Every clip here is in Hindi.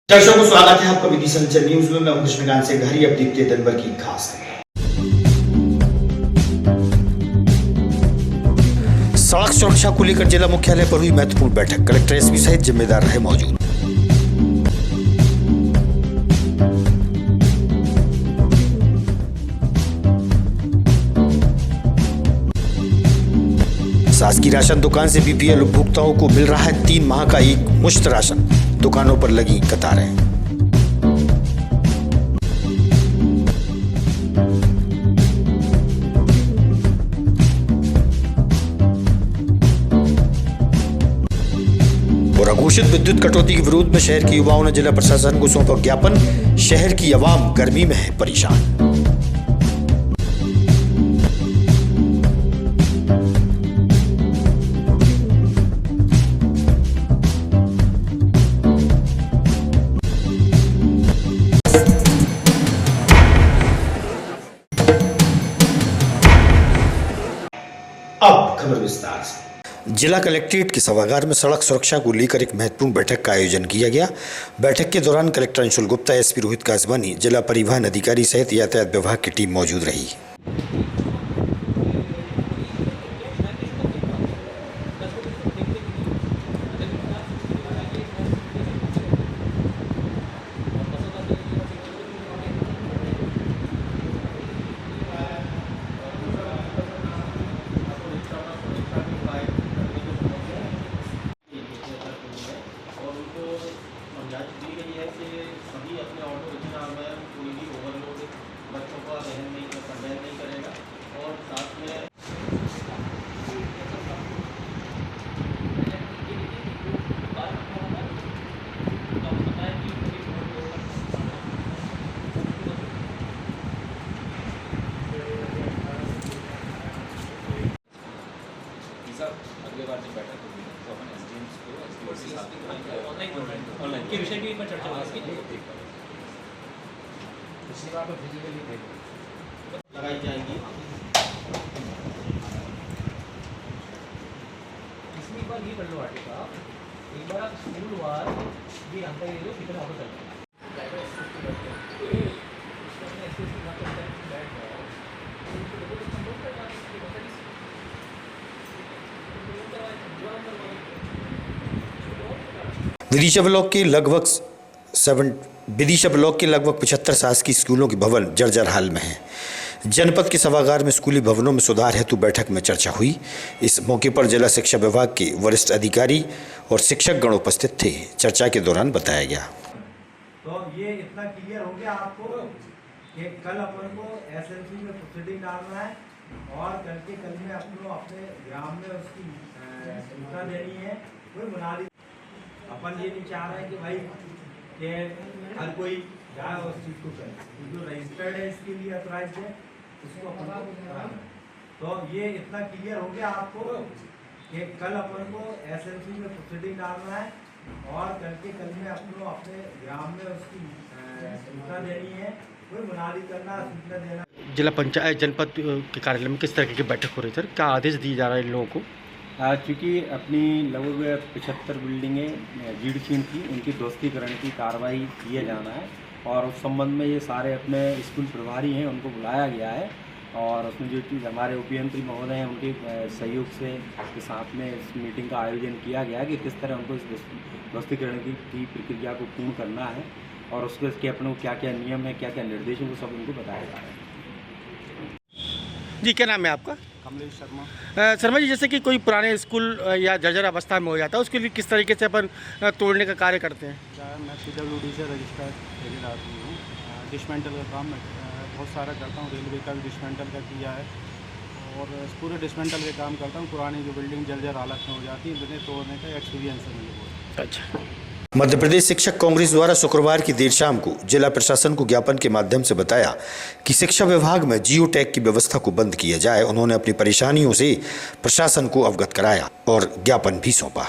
दर्शकों को स्वागत है आपका विधि संचर न्यूज में। मैं हूं कृष्णकांत से घरी। अब देखते हैं दिन भर की खास सड़क सुरक्षा को लेकर जिला मुख्यालय पर हुई महत्वपूर्ण बैठक। कलेक्टर एसपी सहित जिम्मेदार रहे मौजूद। शासकीय राशन दुकान से बीपीएल उपभोक्ताओं को मिल रहा है 3 माह का एक मुश्त राशन। दुकानों पर लगी कतारें। और अघोषित विद्युत कटौती के विरोध में शहर के युवाओं ने जिला प्रशासन को सौंपा ज्ञापन। शहर की आवाम गर्मी में है परेशान। अब खबर विस्तार से। जिला कलेक्ट्रेट के सभागार में सड़क सुरक्षा को लेकर एक महत्वपूर्ण बैठक का आयोजन किया गया। बैठक के दौरान कलेक्टर अंशुल गुप्ता, एसपी रोहित कासवानी, जिला परिवहन अधिकारी सहित यातायात विभाग की टीम मौजूद रही। सभी अपने ऑटो रिक्शा में कोई भी ओवरलोड बच्चों का वहन नहीं करेगा। और साथ में अगले बार जब बैठक होगी तो अपन एसडीएम्स को ऑनलाइन के विषय की चर्चा होगी। इसी बार तो फिजिकली लगाई जाएगी। इसमें एक बार ये कर लो आर्टिका, एक बार आप स्कूल वार भी अंतर ले लो कितना ऑटो चल रहा है। विदिशा ब्लॉक के लगभग 75 शासकीय स्कूलों के भवन जर्जर हाल में हैं। जनपद के सभागार में स्कूली भवनों में सुधार हेतु बैठक में चर्चा हुई। इस मौके पर जिला शिक्षा विभाग के वरिष्ठ अधिकारी और शिक्षक गण उपस्थित थे। चर्चा के दौरान बताया गया, तो ये इतना क्लियर हो गया आपको कि कल अपन को एसएमसी में प्रोसीडिंग डालना है और कल में अपने ग्राम में उसकी सूचना देनी है। कोई बुनियादी अपन ये नहीं चाह रहे हैं कि भाई कि हर कोई जाए उस चीज़ को करे। जो रजिस्टर्ड है इसके लिए अथराइज है उसको अपन को कराना। तो ये इतना क्लियर हो गया आपको कि कल अपन को एसएमसी में प्रोसीडिंग डालना है और कल में अपने ग्राम में उसकी सूचना देनी है। कोई बुनियादी करना, सूचना देना। जिला पंचायत जनपद के कार्यालय में किस तरह की बैठक हो रही है सर? क्या आदेश दिए जा रहे हैं इन लोगों को? चूँकि अपनी लगभग 75 बिल्डिंगें जीर्ण थी, उनकी ध्वस्तीकरण की कार्रवाई किया जाना है और उस संबंध में ये सारे अपने स्कूल प्रभारी हैं उनको बुलाया गया है। और उसमें जो चीज़ हमारे उपयंत्री महोदय हैं उनके सहयोग से के साथ में इस मीटिंग का आयोजन किया गया है कि किस तरह उनको इस ध्वस्तीकरण की प्रक्रिया को पूर्ण करना है और उसके अपने क्या क्या नियम है, क्या क्या निर्देश हैं, वो सब उनको बताया जा रहा है। जी, क्या नाम है आपका? कमलेश शर्मा। शर्मा जी, जैसे कि कोई पुराने स्कूल या जर्जर अवस्था में हो जाता है, उसके लिए किस तरीके से अपन तोड़ने का कार्य करते हैं? मैं PWD से रजिस्टर्ड आदमी हूँ। डिसमेंटल का काम मैं बहुत सारा करता हूँ। रेलवे का भी डिसमेंटल का किया है और पूरे डिसमेंटल के काम करता हूँ। पुरानी जो बिल्डिंग जर्जर हालत में हो जाती है उन्हें तोड़ने का एक्सपीरियंस है मुझे बहुत। अच्छा। मध्य प्रदेश शिक्षक कांग्रेस द्वारा शुक्रवार की देर शाम को जिला प्रशासन को ज्ञापन के माध्यम से बताया कि शिक्षा विभाग में जियो टैग की व्यवस्था को बंद किया जाए। उन्होंने अपनी परेशानियों से प्रशासन को अवगत कराया और ज्ञापन भी सौंपा।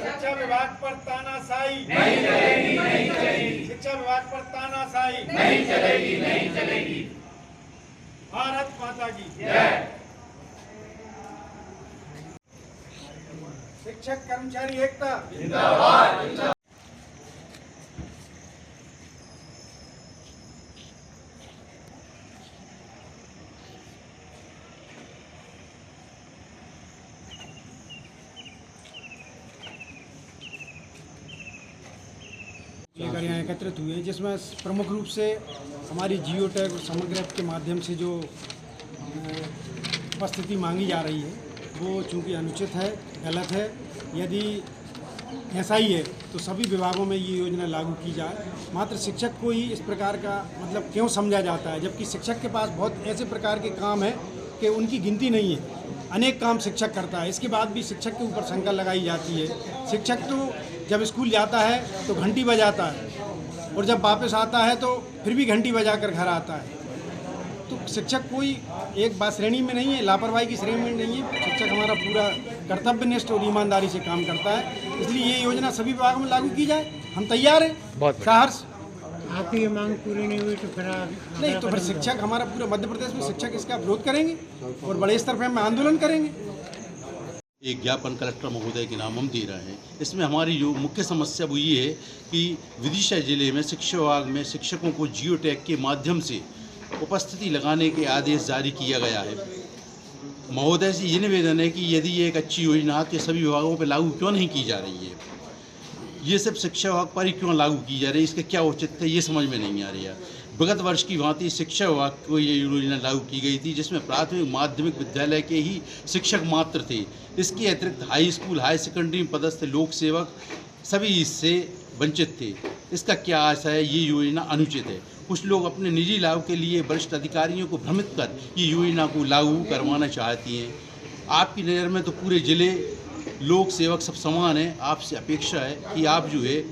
शिक्षा विभाग पर तानाशाही नहीं चलेगी। शिक्षा विभाग पर तानाशाही नहीं चलेगी। भारत माता की जय। शिक्षक कर्मचारी एकता। लेकर यहाँ एकत्रित हुए, जिसमें प्रमुख रूप से हमारी जियो टैग और समग्र ऐप के माध्यम से जो उपस्थिति मांगी जा रही है वो चूँकि अनुचित है, गलत है। यदि ऐसा ही है तो सभी विभागों में ये योजना लागू की जाए। मात्र शिक्षक को ही इस प्रकार का मतलब क्यों समझा जाता है, जबकि शिक्षक के पास बहुत ऐसे प्रकार के काम हैं कि उनकी गिनती नहीं है। अनेक काम शिक्षक करता है, इसके बाद भी शिक्षक के ऊपर शंका लगाई जाती है। शिक्षक तो जब स्कूल जाता है तो घंटी बजाता है और जब वापस आता है तो फिर भी घंटी बजाकर घर आता है। तो शिक्षक कोई एक बात श्रेणी में नहीं है, लापरवाही की श्रेणी में नहीं है। शिक्षक हमारा पूरा कर्तव्यनिष्ठ और ईमानदारी से काम करता है, इसलिए ये योजना सभी विभागों में लागू की जाए। हम तैयार हैं। बहुत सहर्ष। आपकी ये मांग पूरी नहीं हुई तो फिर नहीं तो फिर शिक्षक हमारा पूरे मध्य प्रदेश में शिक्षक इसका विरोध करेंगे और बड़े स्तर पर हम आंदोलन करेंगे। एक ज्ञापन कलेक्टर महोदय के नाम हम दे रहे हैं। इसमें हमारी जो मुख्य समस्या वो ये है कि विदिशा जिले में शिक्षा विभाग में शिक्षकों को जियो टैग के माध्यम से उपस्थिति लगाने के आदेश जारी किया गया है। महोदय से ये निवेदन है कि यदि ये एक अच्छी योजना है तो सभी विभागों पर लागू क्यों नहीं की जा रही है, ये सब शिक्षा विभाग पर ही क्यों लागू की जा रही है, इसका क्या औचित्य है ये समझ में नहीं आ रही है। विगत वर्ष की भांति शिक्षा विभाग को ये योजना लागू की गई थी, जिसमें प्राथमिक माध्यमिक विद्यालय के ही शिक्षक मात्र थे। इसके अतिरिक्त हाई स्कूल हाई सेकेंडरी में पदस्थ लोक सेवक सभी इससे वंचित थे। इसका क्या आशा है, ये योजना अनुचित है। कुछ लोग अपने निजी लाभ के लिए वरिष्ठ अधिकारियों को भ्रमित कर ये योजना को लागू करवाना चाहती हैं। आपकी नज़र में तो पूरे ज़िले लोक सेवक सब समान हैं। आपसे अपेक्षा है कि आप जो है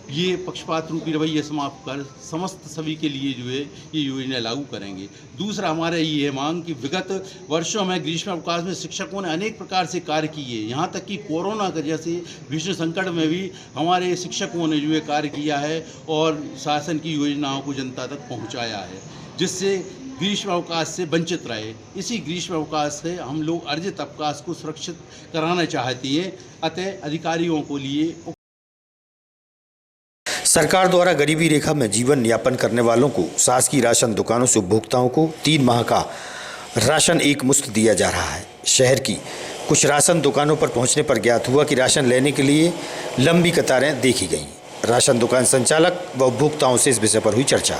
ये पक्षपात रूपी रवैया समाप्त कर समस्त सभी के लिए जो है ये योजना लागू करेंगे। दूसरा हमारा ये है मांग कि विगत वर्षों में ग्रीष्मावकाश में शिक्षकों ने अनेक प्रकार से कार्य किए, यहाँ तक कि कोरोना के जैसे भीषण संकट में भी हमारे शिक्षकों ने जो है कार्य किया है और शासन की योजनाओं को जनता तक पहुँचाया है, जिससे ग्रीष्मावकाश से वंचित रहे। इसी ग्रीष्मावकाश से हम लोग अर्जित अवकाश को सुरक्षित कराना चाहती हैं। अतः अधिकारियों को लिए सरकार द्वारा गरीबी रेखा में जीवन यापन करने वालों को शासकीय राशन दुकानों से उपभोक्ताओं को 3 माह का राशन एक मुश्त दिया जा रहा है। शहर की कुछ राशन दुकानों पर पहुंचने पर ज्ञात हुआ कि राशन लेने के लिए लंबी कतारें देखी गईं। राशन दुकान संचालक व उपभोक्ताओं से इस विषय पर हुई चर्चा।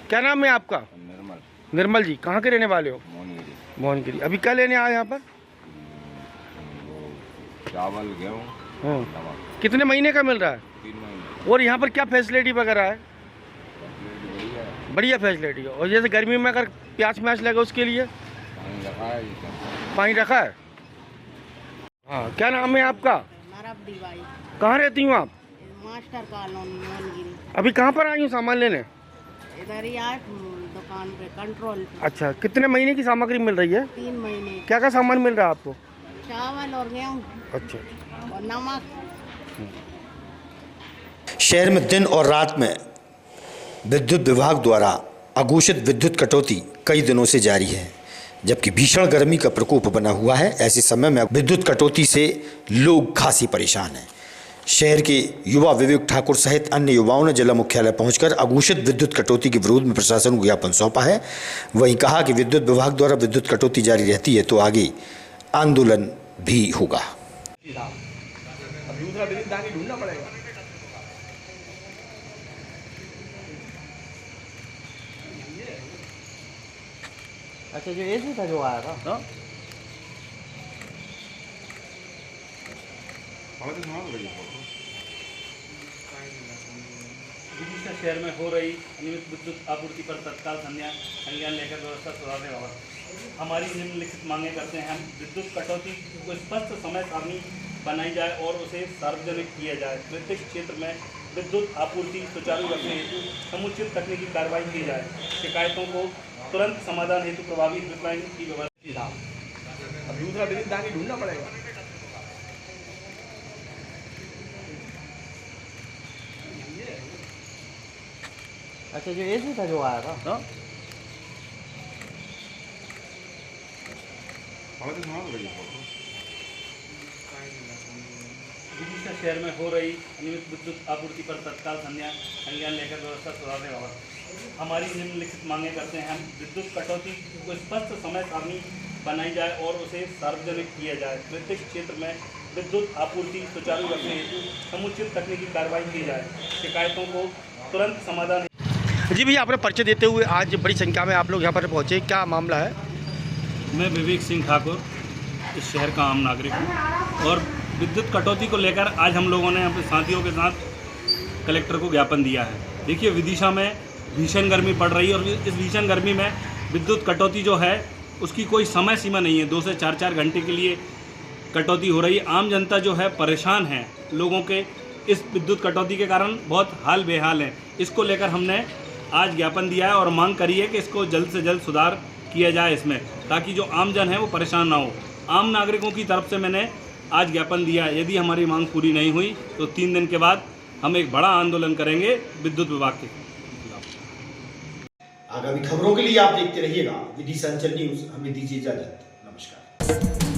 क्या नाम है आपका? निर्मल जी। कहाँ के रहने वाले हो? मोहनगिरी। अभी क्या लेने आए यहाँ पर? चावल, गेहूँ, नमक। कितने महीने का मिल रहा है? 3 महीने। और यहाँ पर क्या फैसिलिटी वगैरह है? बढ़िया फैसिलिटी है। और जैसे गर्मी में अगर प्यास म्यास लगे उसके लिए पानी रखा है। पानी रखा है। हाँ, क्या नाम है आपका? कहाँ रहती हूँ आप? Master colony Mohangiri. अभी कहाँ पर आई हूँ सामान लेने? इधर ही आज दुकान पे कंट्रोल पे। अच्छा, कितने महीने की सामग्री मिल रही है? 3 महीने। क्या क्या सामान मिल रहा है आपको? चावल और गेहूँ। अच्छा। और नमक। शहर में दिन और रात में विद्युत विभाग द्वारा अघोषित विद्युत कटौती कई दिनों से जारी है, जबकि भीषण गर्मी का प्रकोप बना हुआ है। ऐसे समय में विद्युत कटौती से लोग खासी परेशान हैं। शहर के युवा विवेक ठाकुर सहित अन्य युवाओं ने जिला मुख्यालय पहुंचकर अघोषित विद्युत कटौती के विरोध में प्रशासन को ज्ञापन सौंपा है। वहीं कहा कि विद्युत विभाग द्वारा विद्युत कटौती जारी रहती है तो आगे आंदोलन भी होगा। दूसरा बिजलीदानी ढूंढना पड़ेगा। अच्छा, जो एसी था जो आया था विदिशा शहर में हो रही अनियमित विद्युत आपूर्ति पर तत्काल संज्ञान लेकर व्यवस्था सुधारने बाबत हमारी निम्नलिखित मांगे करते हैं। हम विद्युत कटौती को स्पष्ट समय सारणी बनाई जाए और उसे सार्वजनिक किया जाए। प्रत्येक क्षेत्र में विद्युत आपूर्ति सुचारू रखने हेतु समुचित तकनीकी कार्रवाई की जाए। शिकायतों को तुरंत समाधान हेतु प्रभावी हेल्पलाइन की व्यवस्था। अब दूसरा बिजलीदानी ढूंढना पड़ेगा। अच्छा, जो एसी था जो आया था। हाँ? विदिशा शहर में हो रही अनियमित विद्युत आपूर्ति पर तत्काल संज्ञान लेकर व्यवस्था सुधारने और हमारी निम्नलिखित मांगे करते हैं। हम विद्युत कटौती को स्पष्ट समय सारणी बनाई जाए और उसे सार्वजनिक किया जाए। प्रत्येक क्षेत्र में विद्युत आपूर्ति सुचारू रखने हेतु समुचित तकनीकी कार्रवाई की जाए। शिकायतों को तुरंत समाधान। जी भैया, अपने परिचय देते हुए आज बड़ी संख्या में आप लोग यहाँ पर पहुँचे, क्या मामला है? मैं विवेक सिंह ठाकुर इस शहर का आम नागरिक हूँ और विद्युत कटौती को लेकर आज हम लोगों ने अपने साथियों के साथ कलेक्टर को ज्ञापन दिया है। देखिए, विदिशा में भीषण गर्मी पड़ रही है और इस भीषण गर्मी में विद्युत कटौती जो है उसकी कोई समय सीमा नहीं है। 2 से 4 घंटे के लिए कटौती हो रही है। आम जनता जो है परेशान है। लोगों के इस विद्युत कटौती के कारण बहुत हाल बेहाल है। इसको लेकर हमने आज ज्ञापन दिया है और मांग करी है कि इसको जल्द से जल्द सुधार किया जाए इसमें, ताकि जो आम जन है वो परेशान ना हो। आम नागरिकों की तरफ से मैंने आज ज्ञापन दिया है। यदि हमारी मांग पूरी नहीं हुई तो 3 दिन के बाद हम एक बड़ा आंदोलन करेंगे विद्युत विभाग के खिलाफ। आगामी खबरों के लिए आप देखते रहिएगा विदिशा अंचल न्यूज़। हमें दीजिए इजाजत। नमस्कार।